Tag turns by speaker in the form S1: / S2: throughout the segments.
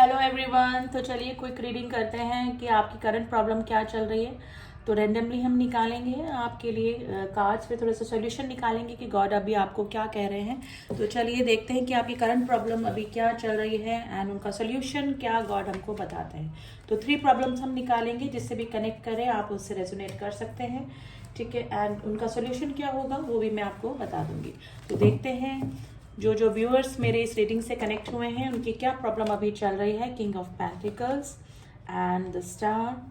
S1: Hello everyone. तो चलिए quick reading करते हैं कि आपकी करंट प्रॉब्लम क्या चल रही है। तो रैंडमली हम निकालेंगे आपके लिए कार्ड्स पे थोड़ा सा सोल्यूशन निकालेंगे कि गॉड अभी आपको क्या कह रहे हैं। तो चलिए देखते हैं कि आपकी करंट प्रॉब्लम अभी क्या चल रही है एंड उनका सोल्यूशन क्या गॉड हमको बताते हैं। तो 3 प्रॉब्लम्स हम निकालेंगे, जिससे भी कनेक्ट करें आप उससे रेजोनेट कर सकते हैं, ठीक है। एंड उनका सोल्यूशन क्या होगा वो भी मैं आपको बता दूंगी। तो देखते हैं जो जो व्यूअर्स मेरे इस रीडिंग से कनेक्ट हुए हैं उनकी क्या प्रॉब्लम अभी चल रही है। King of pentacles and the star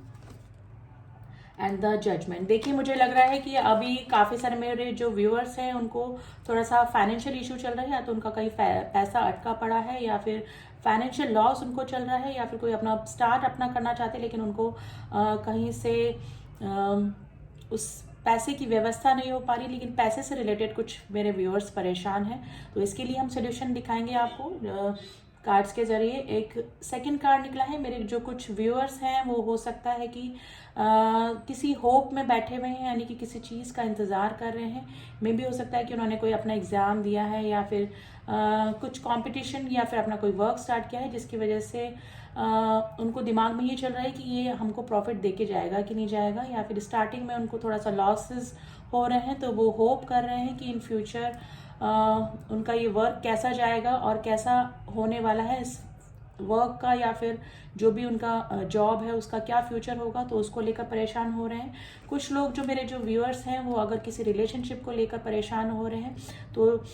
S1: and the judgement. देखिए मुझे लग रहा है कि अभी काफ़ी सारे मेरे जो व्यूअर्स हैं उनको थोड़ा सा फाइनेंशियल इशू चल रहा है, या तो उनका कहीं पैसा अटका पड़ा है, या फिर फाइनेंशियल लॉस उनको चल रहा है, या फिर कोई अपना स्टार्ट अपना करना चाहते हैं लेकिन उनको कहीं से उस पैसे की व्यवस्था नहीं हो पा रही, लेकिन पैसे से रिलेटेड कुछ मेरे व्यूअर्स परेशान हैं। तो इसके लिए हम सोल्यूशन दिखाएंगे आपको कार्ड्स के जरिए। एक सेकंड कार्ड निकला है, मेरे जो कुछ व्यूअर्स हैं वो हो सकता है कि किसी होप में बैठे हुए हैं, यानी कि किसी चीज़ का इंतज़ार कर रहे हैं। मे भी हो सकता है कि उन्होंने कोई अपना एग्ज़ाम दिया है, या फिर कुछ कंपटीशन, या फिर अपना कोई वर्क स्टार्ट किया है, जिसकी वजह से उनको दिमाग में ये चल रहा है कि ये हमको प्रॉफिट दे के जाएगा कि नहीं जाएगा, या फिर स्टार्टिंग में उनको थोड़ा सा लॉसेस हो रहे हैं। तो वो होप कर रहे हैं कि इन फ्यूचर उनका ये वर्क कैसा जाएगा और कैसा होने वाला है इस वर्क का, या फिर जो भी उनका जॉब है उसका क्या फ्यूचर होगा, तो उसको लेकर परेशान हो रहे हैं। कुछ लोग जो मेरे जो व्यूअर्स हैं वो अगर किसी रिलेशनशिप को लेकर परेशान हो रहे हैं, तो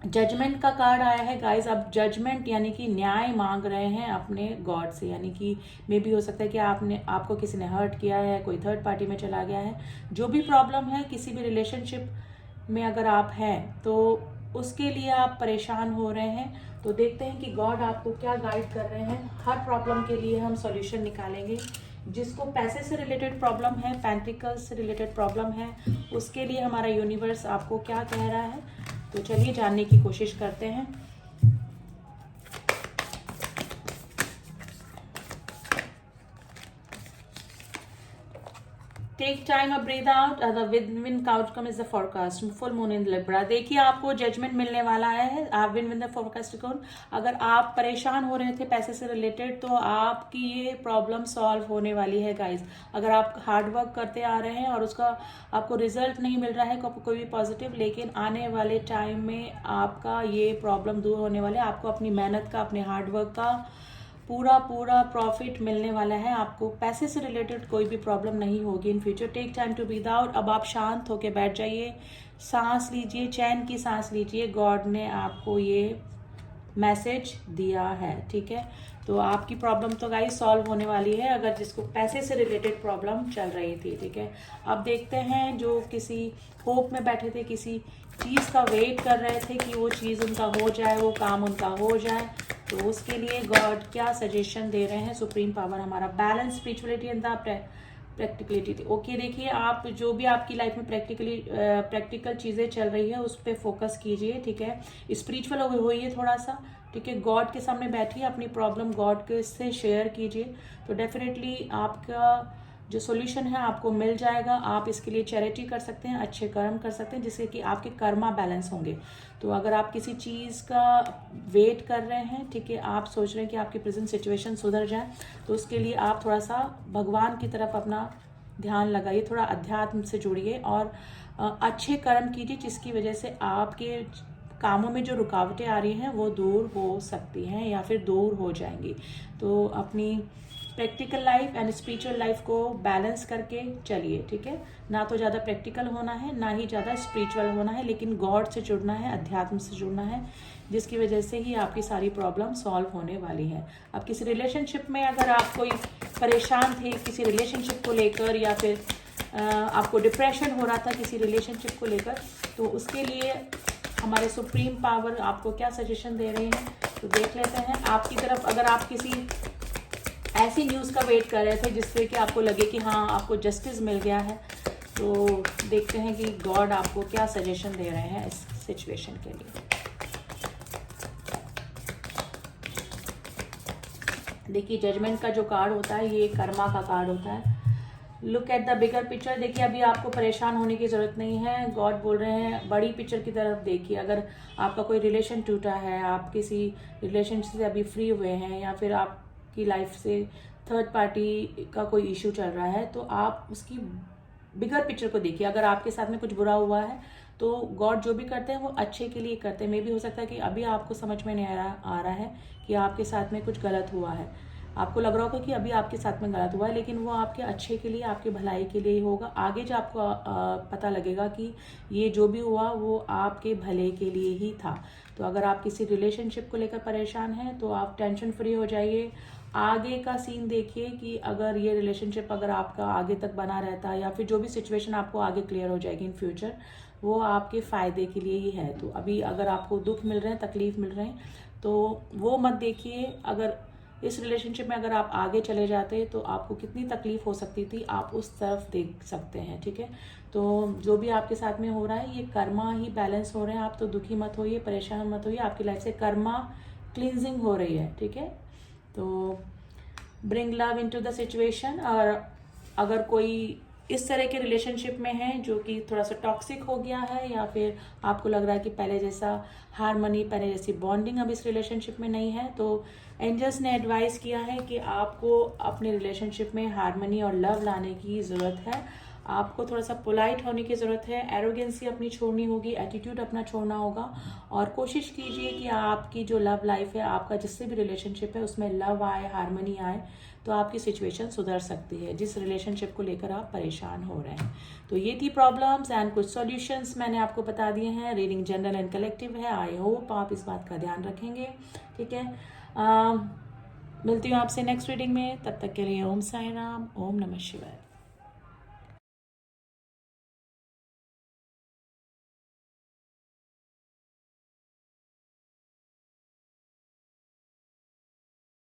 S1: जजमेंट का कार्ड आया है गाइस। अब जजमेंट यानी कि न्याय मांग रहे हैं अपने गॉड से, यानी कि मे भी हो सकता है कि आपको किसी ने हर्ट किया है, कोई थर्ड पार्टी में चला गया है। जो भी प्रॉब्लम है किसी भी रिलेशनशिप में अगर आप हैं तो उसके लिए आप परेशान हो रहे हैं। तो देखते हैं कि गॉड आपको क्या गाइड कर रहे हैं। हर प्रॉब्लम के लिए हम सॉल्यूशन निकालेंगे। जिसको पैसे से रिलेटेड प्रॉब्लम है, पेंटिकल्स से रिलेटेड प्रॉब्लम है, उसके लिए हमारा यूनिवर्स आपको क्या कह रहा है, तो चलिए जानने की कोशिश करते हैं। Take time a breathe out, the win outcome is the forecast, full moon in Libra. देखिए आपको जजमेंट मिलने वाला है। आप विन द फोरकास्ट कौन, अगर आप परेशान हो रहे थे पैसे से रिलेटेड तो आपकी ये प्रॉब्लम सॉल्व होने वाली है गाइस। अगर आप हार्ड वर्क करते आ रहे हैं और उसका आपको रिजल्ट नहीं मिल रहा है कोई भी पॉजिटिव, लेकिन आने वाले टाइम में आपका ये प्रॉब्लम दूर होने वाला है। आपको अपनी मेहनत का, अपने हार्ड वर्क का पूरा प्रॉफिट मिलने वाला है। आपको पैसे से रिलेटेड कोई भी प्रॉब्लम नहीं होगी in future. Take time to breathe out. अब आप शांत होके बैठ जाइए, सांस लीजिए, चैन की सांस लीजिए। गॉड ने आपको ये मैसेज दिया है, ठीक है। तो आपकी प्रॉब्लम तो गाइस सॉल्व होने वाली है, अगर जिसको पैसे से रिलेटेड प्रॉब्लम चल रही थी, ठीक है। अब देखते हैं जो किसी होप में बैठे थे, किसी चीज़ का वेट कर रहे थे कि वो चीज़ उनका हो जाए, वो काम उनका हो जाए, तो उसके लिए गॉड क्या सजेशन दे रहे हैं। सुप्रीम पावर हमारा balance, spirituality and the practicality. Okay, देखिए आप जो भी आपकी लाइफ में प्रैक्टिकल चीज़ें चल रही है उस पर फोकस कीजिए, ठीक है। स्पिरिचुअल होइए थोड़ा सा, ठीक है। गॉड के सामने बैठिए, अपनी प्रॉब्लम गॉड के से शेयर कीजिए, तो डेफिनेटली आपका जो सॉल्यूशन है आपको मिल जाएगा। आप इसके लिए चैरिटी कर सकते हैं, अच्छे कर्म कर सकते हैं, जिससे कि आपके कर्मा बैलेंस होंगे। तो अगर आप किसी चीज़ का वेट कर रहे हैं, ठीक है, आप सोच रहे हैं कि आपकी प्रेजेंट सिचुएशन सुधर जाए, तो उसके लिए आप थोड़ा सा भगवान की तरफ अपना ध्यान लगाइए, थोड़ा अध्यात्म से जुड़िए और अच्छे कर्म कीजिए, जिसकी वजह से आपके कामों में जो रुकावटें आ रही हैं वो दूर हो सकती हैं या फिर दूर हो जाएंगी। तो अपनी practical life and spiritual life को बैलेंस करके चलिए, ठीक है। ना तो ज़्यादा प्रैक्टिकल होना है, ना ही ज़्यादा स्पिरिचुअल होना है, लेकिन गॉड से जुड़ना है, अध्यात्म से जुड़ना है, जिसकी वजह से ही आपकी सारी प्रॉब्लम सॉल्व होने वाली है। अब किसी रिलेशनशिप में अगर आप कोई परेशान थे किसी रिलेशनशिप को लेकर, या फिर आपको डिप्रेशन हो रहा था किसी रिलेशनशिप को लेकर, तो उसके लिए हमारे सुप्रीम पावर आपको क्या सजेशन दे रहे हैं, तो देख लेते हैं। आपकी तरफ अगर आप किसी ऐसी न्यूज़ का वेट कर रहे थे जिससे कि आपको लगे कि हाँ आपको जस्टिस मिल गया है, तो देखते हैं कि गॉड आपको क्या सजेशन दे रहे हैं इस सिचुएशन के लिए। देखिए जजमेंट का जो कार्ड होता है ये कर्मा का कार्ड होता है। Look at the bigger picture. देखिए अभी आपको परेशान होने की ज़रूरत नहीं है, गॉड बोल रहे हैं बड़ी पिक्चर की तरफ देखिए। अगर आपका कोई रिलेशन टूटा है, आप किसी रिलेशन से अभी फ्री हुए हैं, या फिर आपकी लाइफ से थर्ड पार्टी का कोई इशू चल रहा है, तो आप उसकी बिगर पिक्चर को देखिए। अगर आपके साथ में कुछ बुरा हुआ है तो गॉड जो भी करते हैं वो अच्छे के लिए करते हैं। मे भी हो सकता है कि अभी आपको समझ में नहीं आ रहा है कि आपके साथ में कुछ गलत हुआ है, आपको लग रहा होगा कि अभी आपके साथ में गलत हुआ है, लेकिन वो आपके अच्छे के लिए, आपके भलाई के लिए ही होगा। आगे जो आपको पता लगेगा कि ये जो भी हुआ वो आपके भले के लिए ही था। तो अगर आप किसी रिलेशनशिप को लेकर परेशान हैं तो आप टेंशन फ्री हो जाइए। आगे का सीन देखिए कि अगर ये रिलेशनशिप अगर आपका आगे तक बना रहता है, या फिर जो भी सिचुएशन आपको आगे क्लियर हो जाएगी इन फ्यूचर, वो आपके फ़ायदे के लिए ही है। तो अभी अगर आपको दुख मिल रहे हैं, तकलीफ मिल रहे हैं, तो वो मत देखिए। अगर इस रिलेशनशिप में अगर आप आगे चले जाते तो आपको कितनी तकलीफ हो सकती थी, आप उस तरफ देख सकते हैं। ठीक है, तो जो भी आपके साथ में हो रहा है ये कर्मा ही बैलेंस हो रहे हैं। आप तो दुखी मत होइए, परेशान मत होइए, आपकी लाइफ से कर्मा क्लींजिंग हो रही है। ठीक है, तो bring love into the situation. और अगर कोई इस तरह के रिलेशनशिप में है जो कि थोड़ा सा टॉक्सिक हो गया है, या फिर आपको लग रहा है कि पहले जैसा हारमनी, पहले जैसी बॉन्डिंग अब इस रिलेशनशिप में नहीं है, तो एंजल्स ने एडवाइस किया है कि आपको अपने रिलेशनशिप में हारमनी और लव लाने की ज़रूरत है। आपको थोड़ा सा पोलाइट होने की ज़रूरत है, एरोगेंसी अपनी छोड़नी होगी, एटीट्यूड अपना छोड़ना होगा, और कोशिश कीजिए कि आपकी जो लव लाइफ है, आपका जिससे भी रिलेशनशिप है, उसमें लव आए, हारमनी आए, तो आपकी सिचुएशन सुधर सकती है जिस रिलेशनशिप को लेकर आप परेशान हो रहे हैं। तो ये थी प्रॉब्लम्स एंड कुछ सॉल्यूशंस मैंने आपको बता दिए हैं। रीडिंग जनरल एंड कलेक्टिव है, आई होप आप इस बात का ध्यान रखेंगे। ठीक है, मिलती हूँ आपसे नेक्स्ट रीडिंग में, तब तक के लिए ओम साई राम, ओम नमः शिवाय।